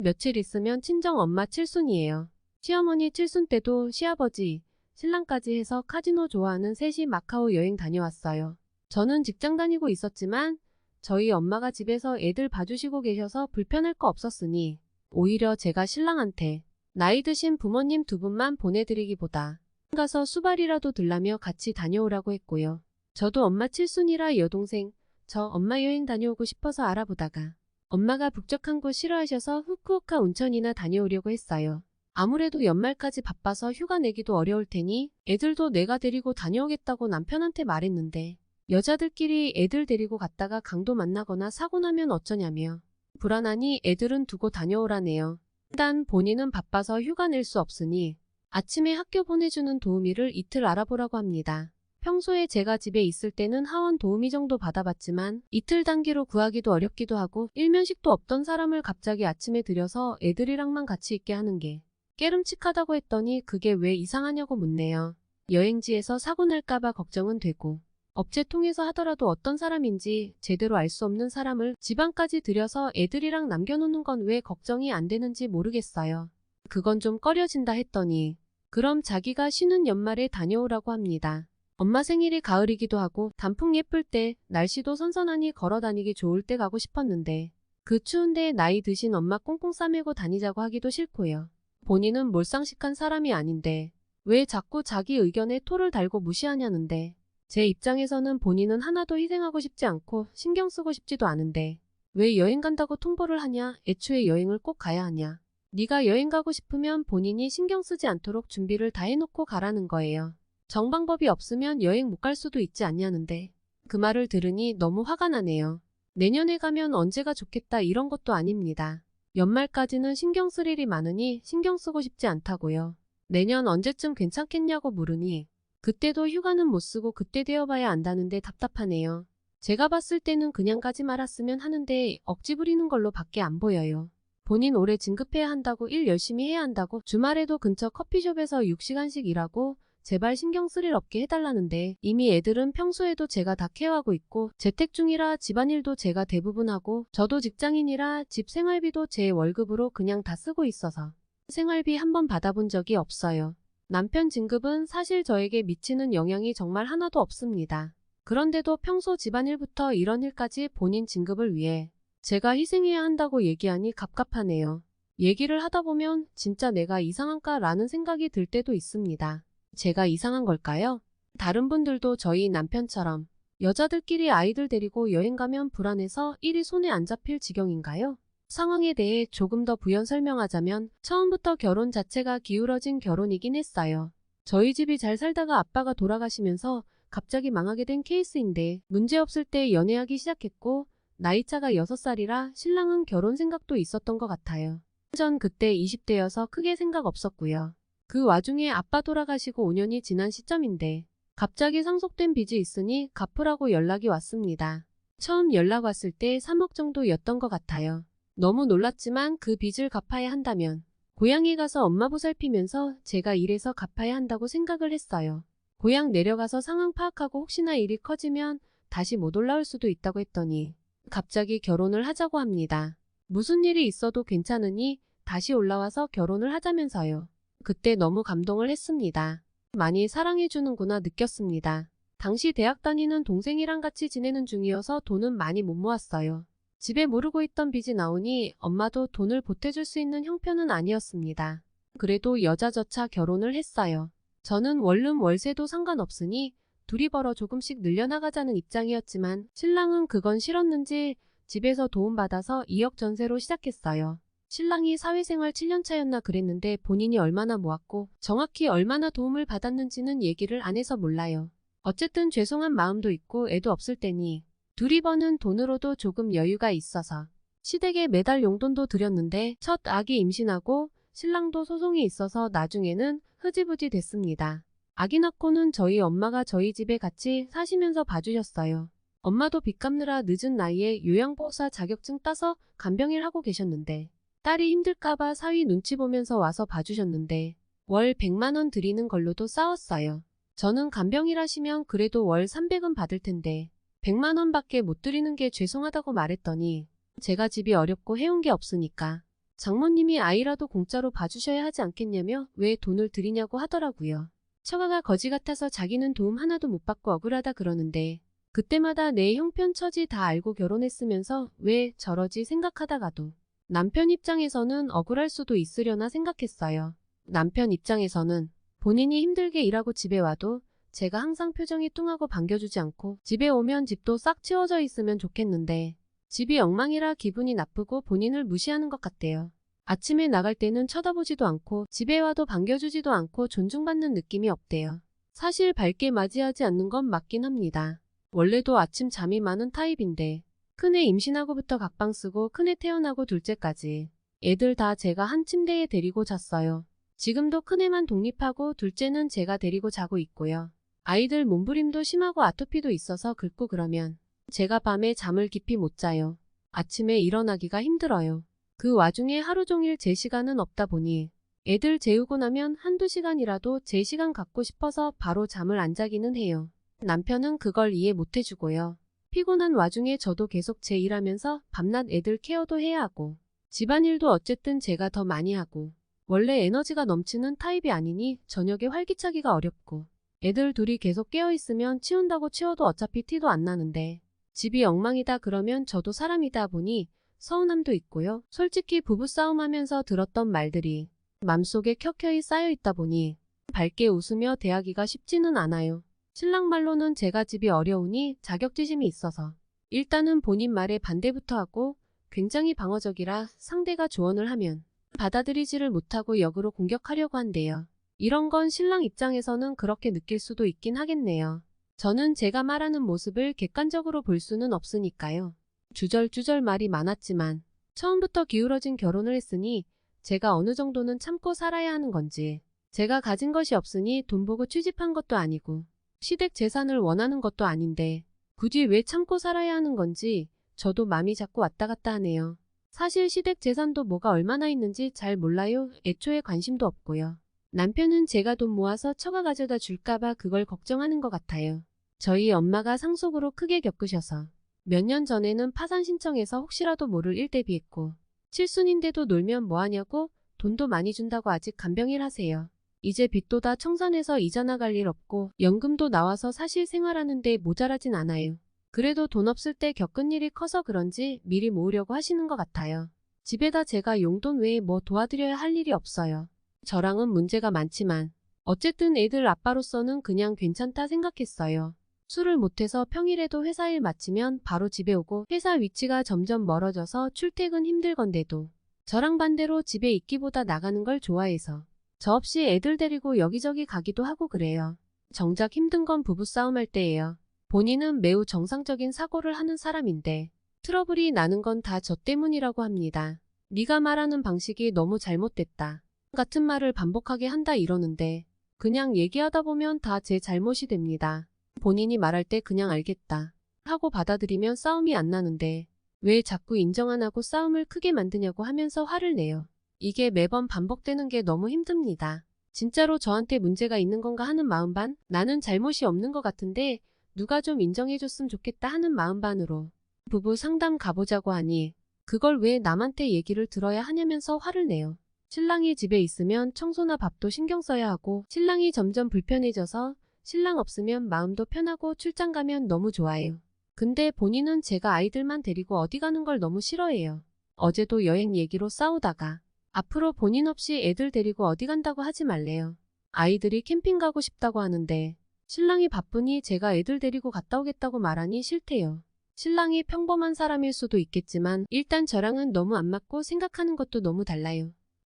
며칠 있으면 친정엄마 칠순이에요. 시어머니 칠순 때도 시아버지, 신랑까지 해서 카지노 좋아하는 셋이 마카오 여행 다녀왔어요. 저는 직장 다니고 있었지만 저희 엄마가 집에서 애들 봐주시고 계셔서 불편할 거 없었으니 오히려 제가 신랑한테 나이 드신 부모님 두 분만 보내드리기보다 가서 수발이라도 들라며 같이 다녀오라고 했고요. 저도 엄마 칠순이라 여동생, 저 엄마 여행 다녀오고 싶어서 알아보다가 엄마가 북적한 곳 싫어하셔서 후쿠오카 온천이나 다녀오려고 했어요. 아무래도 연말까지 바빠서 휴가 내기도 어려울 테니 애들도 내가 데리고 다녀오겠다고 남편한테 말했는데 여자들끼리 애들 데리고 갔다가 강도 만나거나 사고 나면 어쩌냐며 불안하니 애들은 두고 다녀오라네요. 일단 본인은 바빠서 휴가 낼 수 없으니 아침에 학교 보내주는 도우미를 이틀 알아보라고 합니다. 평소에 제가 집에 있을 때는 하원 도우미 정도 받아봤지만 이틀 단기로 구하기도 어렵기도 하고 일면식도 없던 사람을 갑자기 아침에 들여서 애들이랑만 같이 있게 하는 게 깨름칙하다고 했더니 그게 왜 이상하냐고 묻네요. 여행지에서 사고 날까봐 걱정은 되고 업체 통해서 하더라도 어떤 사람인지 제대로 알 수 없는 사람을 지방까지 들여서 애들이랑 남겨놓는 건 왜 걱정이 안 되는지 모르겠어요. 그건 좀 꺼려진다 했더니 그럼 자기가 쉬는 연말에 다녀오라고 합니다. 엄마 생일이 가을이기도 하고 단풍 예쁠 때 날씨도 선선하니 걸어다니기 좋을 때 가고 싶었는데 그 추운데 나이 드신 엄마 꽁꽁 싸매고 다니자고 하기도 싫고요. 본인은 몰상식한 사람이 아닌데 왜 자꾸 자기 의견에 토를 달고 무시하냐는데 제 입장에서는 본인은 하나도 희생하고 싶지 않고 신경 쓰고 싶지도 않은데 왜 여행 간다고 통보를 하냐, 애초에 여행을 꼭 가야 하냐. 네가 여행 가고 싶으면 본인이 신경 쓰지 않도록 준비를 다 해놓고 가라는 거예요. 정방법이 없으면 여행 못 갈 수도 있지 않냐는데 그 말을 들으니 너무 화가 나네요. 내년에 가면 언제가 좋겠다 이런 것도 아닙니다. 연말까지는 신경 쓸 일이 많으니 신경 쓰고 싶지 않다고요. 내년 언제쯤 괜찮겠냐고 물으니 그때도 휴가는 못 쓰고 그때 되어봐야 안다는데 답답하네요. 제가 봤을 때는 그냥 가지 말았으면 하는데 억지 부리는 걸로 밖에 안 보여요. 본인 올해 진급해야 한다고 일 열심히 해야 한다고 주말에도 근처 커피숍에서 6시간씩 일하고 제발 신경 쓸 일 없게 해달라는데 이미 애들은 평소에도 제가 다 케어하고 있고 재택 중이라 집안일도 제가 대부분 하고 저도 직장인이라 집 생활비도 제 월급으로 그냥 다 쓰고 있어서 생활비 한 번 받아본 적이 없어요. 남편 진급은 사실 저에게 미치는 영향이 정말 하나도 없습니다. 그런데도 평소 집안일부터 이런 일까지 본인 진급을 위해 제가 희생해야 한다고 얘기하니 갑갑하네요. 얘기를 하다 보면 진짜 내가 이상한가 라는 생각이 들 때도 있습니다. 제가 이상한 걸까요? 다른 분들도 저희 남편처럼 여자들끼리 아이들 데리고 여행 가면 불안해서 일이 손에 안 잡힐 지경인가요? 상황에 대해 조금 더 부연 설명하자면 처음부터 결혼 자체가 기울어진 결혼이긴 했어요. 저희 집이 잘 살다가 아빠가 돌아가시면서 갑자기 망하게 된 케이스인데 문제없을 때 연애하기 시작했고 나이차가 6살이라 신랑은 결혼 생각도 있었던 것 같아요. 전 그때 20대여서 크게 생각 없었고요. 그 와중에 아빠 돌아가시고 5년이 지난 시점인데 갑자기 상속된 빚이 있으니 갚으라고 연락이 왔습니다. 처음 연락 왔을 때 3억 정도였던 것 같아요. 너무 놀랐지만 그 빚을 갚아야 한다면 고향에 가서 엄마 보살피면서 제가 일해서 갚아야 한다고 생각을 했어요. 고향 내려가서 상황 파악하고 혹시나 일이 커지면 다시 못 올라올 수도 있다고 했더니 갑자기 결혼을 하자고 합니다. 무슨 일이 있어도 괜찮으니 다시 올라와서 결혼을 하자면서요. 그때 너무 감동을 했습니다. 많이 사랑해주는구나 느꼈습니다. 당시 대학 다니는 동생이랑 같이 지내는 중이어서 돈은 많이 못 모았어요. 집에 모르고 있던 빚이 나오니 엄마도 돈을 보태줄 수 있는 형편은 아니었습니다. 그래도 여자저차 결혼을 했어요. 저는 원룸 월세도 상관없으니 둘이 벌어 조금씩 늘려나가자는 입장이었지만 신랑은 그건 싫었는지 집에서 도움받아서 2억 전세로 시작했어요. 신랑이 사회생활 7년차였나 그랬는데 본인이 얼마나 모았고 정확히 얼마나 도움을 받았는지는 얘기를 안 해서 몰라요. 어쨌든 죄송한 마음도 있고 애도 없을 때니 둘이 버는 돈으로도 조금 여유가 있어서 시댁에 매달 용돈도 드렸는데 첫 아기 임신하고 신랑도 소송이 있어서 나중에는 흐지부지 됐습니다. 아기 낳고는 저희 엄마가 저희 집에 같이 사시면서 봐주셨어요. 엄마도 빚 갚느라 늦은 나이에 요양보호사 자격증 따서 간병일 하고 계셨는데 딸이 힘들까봐 사위 눈치 보면서 와서 봐주셨는데 월 100만원 드리는 걸로도 싸웠어요. 저는 간병일 하시면 그래도 월 300은 받을 텐데 100만원 밖에 못 드리는 게 죄송하다고 말했더니 제가 집이 어렵고 해온 게 없으니까 장모님이 아이라도 공짜로 봐주셔야 하지 않겠냐며 왜 돈을 들이냐고 하더라고요. 처가가 거지 같아서 자기는 도움 하나도 못 받고 억울하다 그러는데 그때마다 내 형편 처지 다 알고 결혼했으면서 왜 저러지 생각하다가도 남편 입장에서는 억울할 수도 있으려나 생각했어요. 남편 입장에서는 본인이 힘들게 일하고 집에 와도 제가 항상 표정이 뚱하고 반겨주지 않고 집에 오면 집도 싹 치워져 있으면 좋겠는데 집이 엉망이라 기분이 나쁘고 본인을 무시하는 것 같대요. 아침에 나갈 때는 쳐다보지도 않고 집에 와도 반겨주지도 않고 존중받는 느낌이 없대요. 사실 밝게 맞이하지 않는 건 맞긴 합니다. 원래도 아침 잠이 많은 타입인데 큰애 임신하고부터 각방 쓰고 큰애 태어나고 둘째까지 애들 다 제가 한 침대에 데리고 잤어요. 지금도 큰애만 독립하고 둘째는 제가 데리고 자고 있고요. 아이들 몸부림도 심하고 아토피도 있어서 긁고 그러면 제가 밤에 잠을 깊이 못 자요. 아침에 일어나기가 힘들어요. 그 와중에 하루 종일 제 시간은 없다 보니 애들 재우고 나면 한두 시간이라도 제 시간 갖고 싶어서 바로 잠을 안 자기는 해요. 남편은 그걸 이해 못 해주고요. 피곤한 와중에 저도 계속 제 일하면서 밤낮 애들 케어도 해야 하고 집안일도 어쨌든 제가 더 많이 하고 원래 에너지가 넘치는 타입이 아니니 저녁에 활기차기가 어렵고 애들 둘이 계속 깨어있으면 치운다고 치워도 어차피 티도 안 나는데 집이 엉망이다 그러면 저도 사람이다 보니 서운함도 있고요. 솔직히 부부싸움하면서 들었던 말들이 맘속에 켜켜이 쌓여있다 보니 밝게 웃으며 대하기가 쉽지는 않아요. 신랑 말로는 제가 집이 어려우니 자격지심이 있어서 일단은 본인 말에 반대부터 하고 굉장히 방어적이라 상대가 조언을 하면 받아들이지를 못하고 역으로 공격하려고 한대요. 이런 건 신랑 입장에서는 그렇게 느낄 수도 있긴 하겠네요. 저는 제가 말하는 모습을 객관적으로 볼 수는 없으니까요. 주절주절 말이 많았지만 처음부터 기울어진 결혼을 했으니 제가 어느 정도는 참고 살아야 하는 건지 제가 가진 것이 없으니 돈 보고 취집한 것도 아니고 시댁 재산을 원하는 것도 아닌데 굳이 왜 참고 살아야 하는 건지 저도 맘이 자꾸 왔다 갔다 하네요. 사실 시댁 재산도 뭐가 얼마나 있는지 잘 몰라요. 애초에 관심도 없고요. 남편은 제가 돈 모아서 처가 가져다 줄까봐 그걸 걱정하는 것 같아요. 저희 엄마가 상속으로 크게 겪으셔서 몇 년 전에는 파산 신청해서 혹시라도 모를 일 대비했고 칠순인데도 놀면 뭐하냐고 돈도 많이 준다고 아직 간병일 하세요. 이제 빚도 다 청산해서 이자 나갈 일 없고 연금도 나와서 사실 생활하는데 모자라진 않아요. 그래도 돈 없을 때 겪은 일이 커서 그런지 미리 모으려고 하시는 것 같아요. 집에다 제가 용돈 외에 뭐 도와드려야 할 일이 없어요. 저랑은 문제가 많지만 어쨌든 애들 아빠로서는 그냥 괜찮다 생각했어요. 술을 못해서 평일에도 회사 일 마치면 바로 집에 오고 회사 위치가 점점 멀어져서 출퇴근 힘들건데도 저랑 반대로 집에 있기보다 나가는 걸 좋아해서 저 없이 애들 데리고 여기저기 가기도 하고 그래요. 정작 힘든 건 부부싸움 할 때예요. 본인은 매우 정상적인 사고를 하는 사람인데 트러블이 나는 건 다 저 때문이라고 합니다. 네가 말하는 방식이 너무 잘못됐다. 같은 말을 반복하게 한다 이러는데 그냥 얘기하다 보면 다 제 잘못이 됩니다. 본인이 말할 때 그냥 알겠다 하고 받아들이면 싸움이 안 나는데 왜 자꾸 인정 안 하고 싸움을 크게 만드냐고 하면서 화를 내요. 이게 매번 반복되는 게 너무 힘듭니다. 진짜로 저한테 문제가 있는 건가 하는 마음 반, 나는 잘못이 없는 것 같은데 누가 좀 인정해줬으면 좋겠다 하는 마음 반으로 부부 상담 가보자고 하니 그걸 왜 남한테 얘기를 들어야 하냐면서 화를 내요. 신랑이 집에 있으면 청소나 밥도 신경 써야 하고 신랑이 점점 불편해져서 신랑 없으면 마음도 편하고 출장 가면 너무 좋아해요. 근데 본인은 제가 아이들만 데리고 어디 가는 걸 너무 싫어해요. 어제도 여행 얘기로 싸우다가 앞으로 본인 없이 애들 데리고 어디 간다고 하지 말래요. 아이들이 캠핑 가고 싶다고 하는데 신랑이 바쁘니 제가 애들 데리고 갔다 오겠다고 말하니 싫대요. 신랑이 평범한 사람일 수도 있겠지만 일단 저랑은 너무 안 맞고 생각하는 것도 너무 달라요.